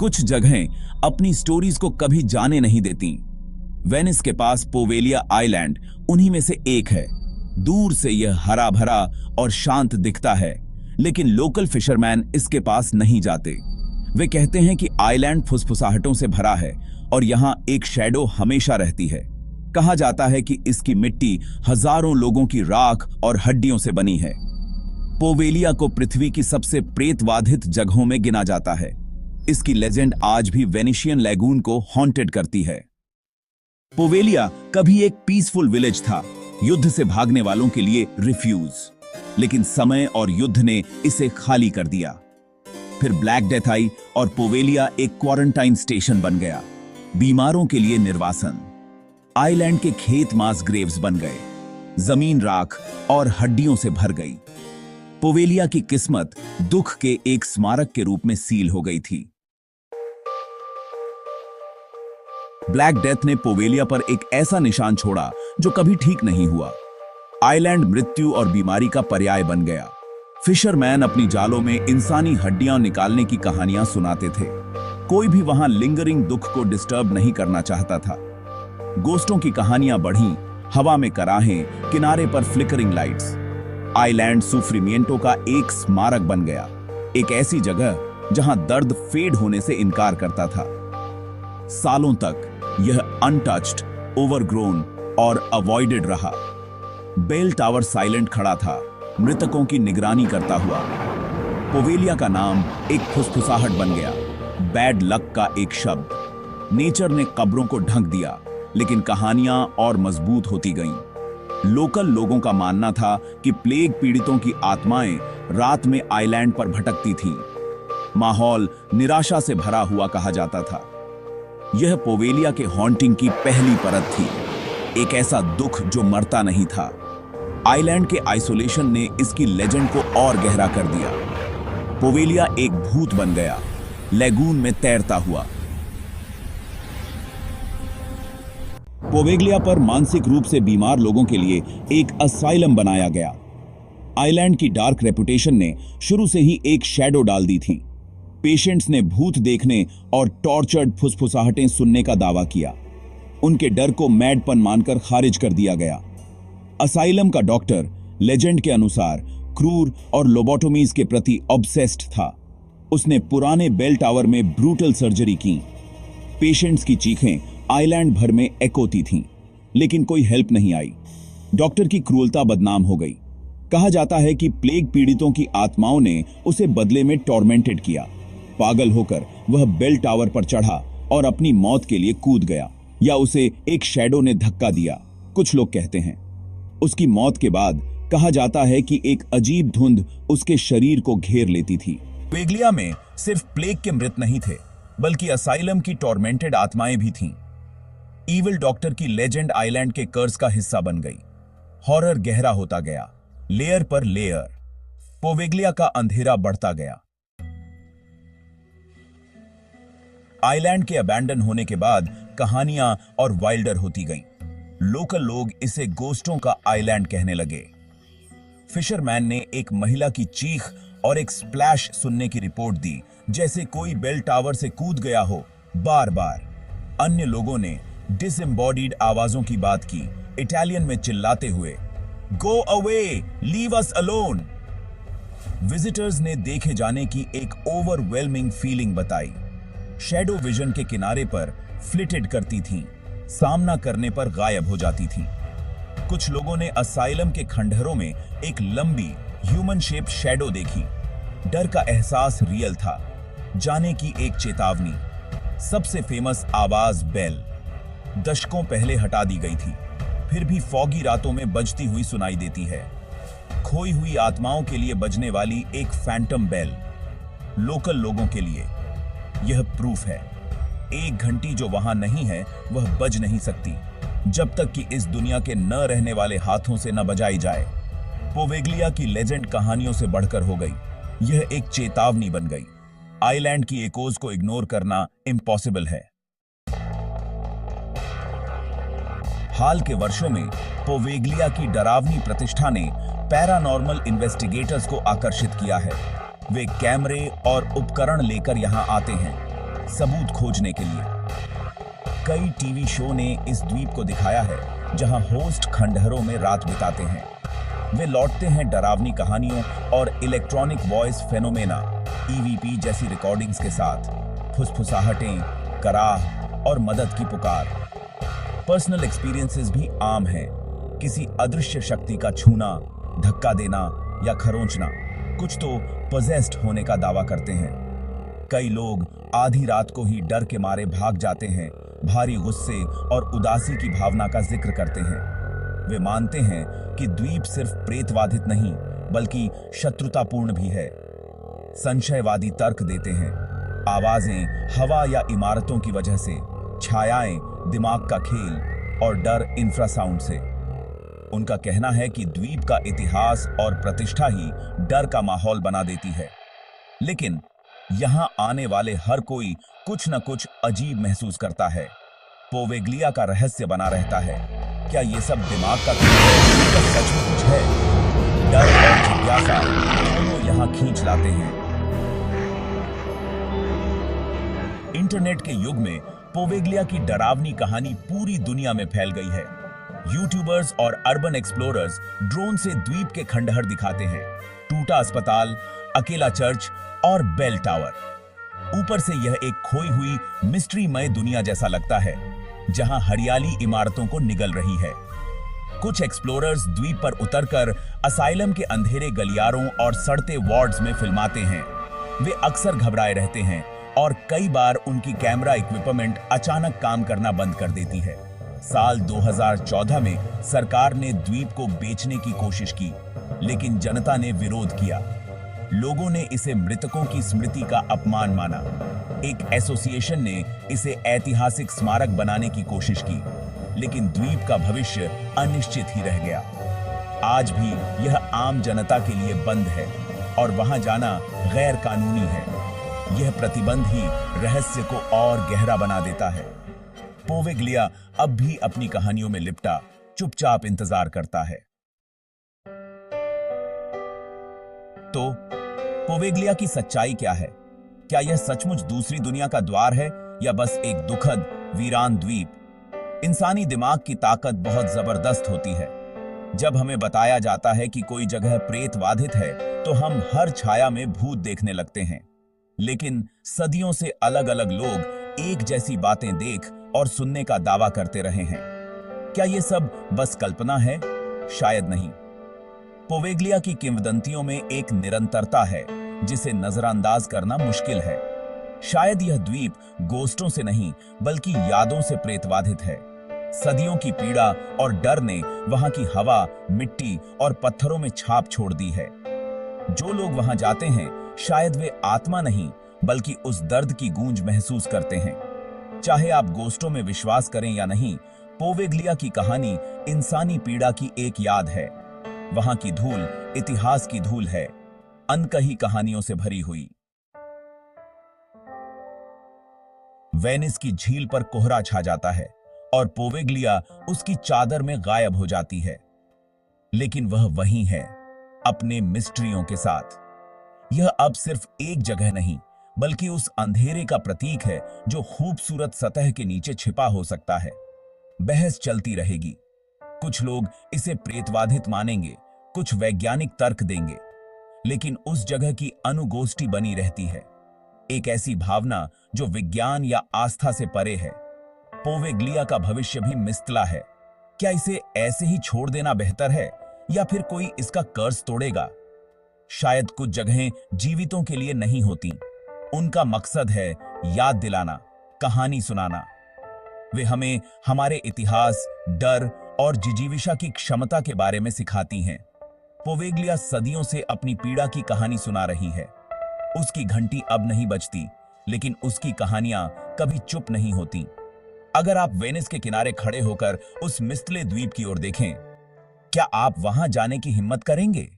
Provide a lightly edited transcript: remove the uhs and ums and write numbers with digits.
कुछ जगहें अपनी स्टोरीज को कभी जाने नहीं देती। वेनिस के पास पोवेलिया आइलैंड उन्हीं में से एक है। दूर से यह हरा भरा और शांत दिखता है, लेकिन लोकल फिशरमैन इसके पास नहीं जाते। वे कहते हैं कि आइलैंड फुसफुसाहटों से भरा है और यहां एक शैडो हमेशा रहती है। कहा जाता है कि इसकी मिट्टी हजारों लोगों की राख और हड्डियों से बनी है। पोवेलिया को पृथ्वी की सबसे प्रेतवाधित जगहों में गिना जाता है। इसकी लेजेंड आज भी वेनिशियन लैगून को हॉन्टेड करती है। पोवेलिया कभी एक पीसफुल विलेज था, युद्ध से भागने वालों के लिए रिफ्यूज। लेकिन समय और युद्ध ने इसे खाली कर दिया। फिर ब्लैक डेथ आई और पोवेलिया एक क्वारंटाइन स्टेशन बन गया, बीमारों के लिए निर्वासन। आइलैंड के खेत मास ग्रेव्स बन गए, जमीन राख और हड्डियों से भर गई। पोवेलिया की किस्मत दुख के एक स्मारक के रूप में सील हो गई थी। ब्लैक डेथ ने पोवेलिया पर एक ऐसा निशान छोड़ा जो कभी ठीक नहीं हुआ। आइलैंड मृत्यु और बीमारी का पर्याय बन गया। फिशरमैन अपनी जालों में इंसानी हड्डियां निकालने की कहानियां सुनाते थे। कोई भी वहां लिंगरिंग दुख को डिस्टर्ब नहीं करना चाहता था। गोस्टों की कहानियां बढ़ीं, हवा में कराहें, किनारे पर फ्लिकरिंग लाइट्स। आइलैंड सुफ्रीमिएंटो का एक स्मारक बन गया, एक ऐसी जगह जहां दर्द फेड होने से इनकार करता था। सालों तक यह अनटच्ड, ओवरग्रोन और अवॉइडेड रहा। बेल टावर साइलेंट खड़ा था, मृतकों की निगरानी करता हुआ। पोवेलिया का नाम एक फुसफुसाहट बन गया, बैड लक का एक शब्द। नेचर ने कब्रों को ढक दिया, लेकिन कहानियां और मजबूत होती गईं। लोकल लोगों का मानना था कि प्लेग पीड़ितों की आत्माएं रात में आइलैंड पर भटकती थीं। माहौल निराशा से भरा हुआ कहा जाता था। यह पोवेलिया के हॉन्टिंग की पहली परत थी, एक ऐसा दुख जो मरता नहीं था। आइलैंड के आइसोलेशन ने इसकी लेजेंड को और गहरा कर दिया। पोवेलिया एक भूत बन गया, लैगून में तैरता हुआ। पोवेलिया पर मानसिक रूप से बीमार लोगों के लिए एक असाइलम बनाया गया। आइलैंड की डार्क रेपुटेशन ने शुरू से ही एक शैडो डाल दी थी। पेशेंट्स ने भूत देखने और टॉर्चर्ड फुसफुसाहटें सुनने का दावा किया। उनके डर को मैडपन मानकर खारिज कर दिया गया। असाइलम का डॉक्टर लेजेंड के अनुसार क्रूर और लोबोटोमीज के प्रति ऑब्सेस्ड था। उसने पुराने बेल टावर में ब्रूटल सर्जरी की। पेशेंट्स की चीखें आइलैंड भर में एकोती थीं, लेकिन कोई हेल्प नहीं आई। डॉक्टर की क्रूरता बदनाम हो गई। कहा जाता है कि प्लेग पीड़ितों की आत्माओं ने उसे बदले में टॉर्मेंटेड किया। पागल होकर वह बेल टावर पर चढ़ा और अपनी मौत के लिए कूद गया, या उसे एक शैडो ने धक्का दिया, कुछ लोग कहते हैं। उसकी मौत के बाद कहा जाता है कि एक अजीब धुंध उसके शरीर को घेर लेती थी। पोवेलिया में सिर्फ प्लेग के मृत नहीं थे, बल्कि असाइलम की टॉर्मेंटेड आत्माएं भी थीं। ईविल डॉक्टर की लेजेंड आइलैंड के कर्स का हिस्सा बन गई। हॉरर गहरा होता गया, लेयर पर लेयर। पोवेलिया का अंधेरा बढ़ता गया। आइलैंड के अबैंडन होने के बाद कहानियां और वाइल्डर होती गईं। लोकल लोग इसे गोस्टों का आइलैंड कहने लगे। फिशरमैन ने एक महिला की चीख और एक स्प्लैश सुनने की रिपोर्ट दी, जैसे कोई बेल टावर से कूद गया हो, बार बार। अन्य लोगों ने डिसएम्बॉडीड आवाजों की बात की, इटालियन में चिल्लाते हुए, go away, leave us alone. Visitors ने देखे जाने की एक ओवरवेलमिंग फीलिंग बताई। शैडो विजन के किनारे पर फ्लिटेड करती थीं, सामना करने पर गायब हो जाती थीं। कुछ लोगों ने असाइलम के खंडहरों में एक लंबी ह्यूमन शेप शैडो देखी। डर का एहसास रियल था, जाने की एक चेतावनी। सबसे फेमस आवाज बेल दशकों पहले हटा दी गई थी, फिर भी फॉगी रातों में बजती हुई सुनाई देती है। खोई हुई आत्माओं के लिए बजने वाली एक फैंटम बेल। लोकल लोगों के लिए यह प्रूफ है, एक घंटी जो वहां नहीं है वह बज नहीं सकती जब तक कि इस दुनिया के न रहने वाले हाथों से न बजाई जाए। पोवेलिया की लेजेंड कहानियों से बढ़कर हो गई, यह एक चेतावनी बन गई। आइलैंड की एकोज को इग्नोर करना इम्पॉसिबल है। हाल के वर्षों में पोवेलिया की डरावनी प्रतिष्ठा ने पैरानॉर्मल इन्वेस्टिगेटर्स को आकर्षित किया है। वे कैमरे और उपकरण लेकर यहां आते हैं, सबूत खोजने के लिए। कई टीवी शो ने इस द्वीप को दिखाया है जहां होस्ट खंडहरों में रात बिताते हैं। वे लौटते हैं डरावनी कहानियों और इलेक्ट्रॉनिक वॉइस फेनोमेना ईवीपी जैसी रिकॉर्डिंग्स के साथ, फुसफुसाहटें, कराह और मदद की पुकार। पर्सनल एक्सपीरियंसेस भी आम हैं, किसी अदृश्य शक्ति का छूना, धक्का देना या खरोंचना। कुछ तो पोजेस्ड होने का दावा करते हैं। कई लोग आधी रात को ही डर के मारे भाग जाते हैं, भारी गुस्से और उदासी की भावना का जिक्र करते हैं। वे मानते हैं कि द्वीप सिर्फ प्रेतवाधित नहीं बल्कि शत्रुतापूर्ण भी है। संशयवादी तर्क देते हैं, आवाजें हवा या इमारतों की वजह से, छायाएं दिमाग का खेल और डर इंफ्रासाउंड से। उनका कहना है कि द्वीप का इतिहास और प्रतिष्ठा ही डर का माहौल बना देती है। लेकिन यहां आने वाले हर कोई कुछ न कुछ अजीब महसूस करता है। पोवेग्लिया का रहस्य बना रहता है। क्या ये सब दिमाग का खेल है या सच में कुछ है? डर और जिज्ञासा दोनों यहां खींच लाते हैं। इंटरनेट के युग में पोवेग्लिया की डरावनी कहानी पूरी दुनिया में फैल गई है। यूट्यूबर्स और अर्बन एक्सप्लोरर्स ड्रोन से द्वीप के खंडहर दिखाते हैं, टूटा अस्पताल, अकेला चर्च और बेल टावर। ऊपर से यह एक खोई हुई मिस्ट्रीमय दुनिया जैसा लगता है जहां हरियाली इमारतों को निगल रही है। कुछ एक्सप्लोरर्स द्वीप पर उतरकर असाइलम के अंधेरे गलियारों और सड़ते वार्ड्स में फिल्माते हैं। वे अक्सर घबराए रहते हैं और कई बार उनकी कैमरा इक्विपमेंट अचानक काम करना बंद कर देती है। साल 2014 में सरकार ने द्वीप को बेचने की कोशिश की, लेकिन जनता ने विरोध किया। लोगों ने इसे मृतकों की स्मृति का अपमान माना। एक एसोसिएशन ने इसे ऐतिहासिक स्मारक बनाने की कोशिश की, लेकिन द्वीप का भविष्य अनिश्चित ही रह गया। आज भी यह आम जनता के लिए बंद है और वहां जाना गैर कानूनी है। यह प्रतिबंध ही रहस्य को और गहरा बना देता है। पोवेग्लिया अब भी अपनी कहानियों में लिपटा चुपचाप इंतजार करता है। तो पोवेग्लिया की सच्चाई क्या है? क्या यह सचमुच दूसरी दुनिया का द्वार है या बस एक दुखद वीरान द्वीप? इंसानी दिमाग की ताकत बहुत जबरदस्त होती है। जब हमें बताया जाता है कि कोई जगह प्रेत बाधित है तो हम हर छाया में भूत देखने लगते हैं। लेकिन सदियों से अलग अलग लोग एक जैसी बातें देख और सुनने का दावा करते रहे हैं। क्या यह सब बस कल्पना है? शायद नहीं। पोवेग्लिया की किंवदंतियों में एक निरंतरता है जिसे नजरअंदाज करना मुश्किल है। शायद यह द्वीप गोस्टों से नहीं बल्कि यादों से प्रेतबाधित है। सदियों की पीड़ा और डर ने वहां की हवा, मिट्टी और पत्थरों में छाप छोड़ दी है। जो लोग वहां जाते हैं शायद वे आत्मा नहीं बल्कि उस दर्द की गूंज महसूस करते हैं। चाहे आप गोस्टों में विश्वास करें या नहीं, पोवेग्लिया की कहानी इंसानी पीड़ा की एक याद है। वहां की धूल इतिहास की धूल है, अनकही कहानियों से भरी हुई। वेनिस की झील पर कोहरा छा जाता है और पोवेग्लिया उसकी चादर में गायब हो जाती है। लेकिन वह वहीं है, अपने मिस्ट्रियों के साथ। यह अब सिर्फ एक जगह नहीं बल्कि उस अंधेरे का प्रतीक है जो खूबसूरत सतह के नीचे छिपा हो सकता है। बहस चलती रहेगी। कुछ लोग इसे प्रेतबाधित मानेंगे, कुछ वैज्ञानिक तर्क देंगे, लेकिन उस जगह की अनुगोष्ठी बनी रहती है, एक ऐसी भावना जो विज्ञान या आस्था से परे है। पोवेग्लिया का भविष्य भी मिस्तला है। क्या इसे ऐसे ही छोड़ देना बेहतर है या फिर कोई इसका कर्ज तोड़ेगा? शायद कुछ जगहें जीवितों के लिए नहीं होती। उनका मकसद है याद दिलाना, कहानी सुनाना। वे हमें हमारे इतिहास, डर और जिजीविषा की क्षमता के बारे में सिखाती हैं। पोवेग्लिया सदियों से अपनी पीड़ा की कहानी सुना रही है। उसकी घंटी अब नहीं बजती, लेकिन उसकी कहानियां कभी चुप नहीं होती। अगर आप वेनिस के किनारे खड़े होकर उस मिस्तले द्वीप की ओर देखें, क्या आप वहां जाने की हिम्मत करेंगे?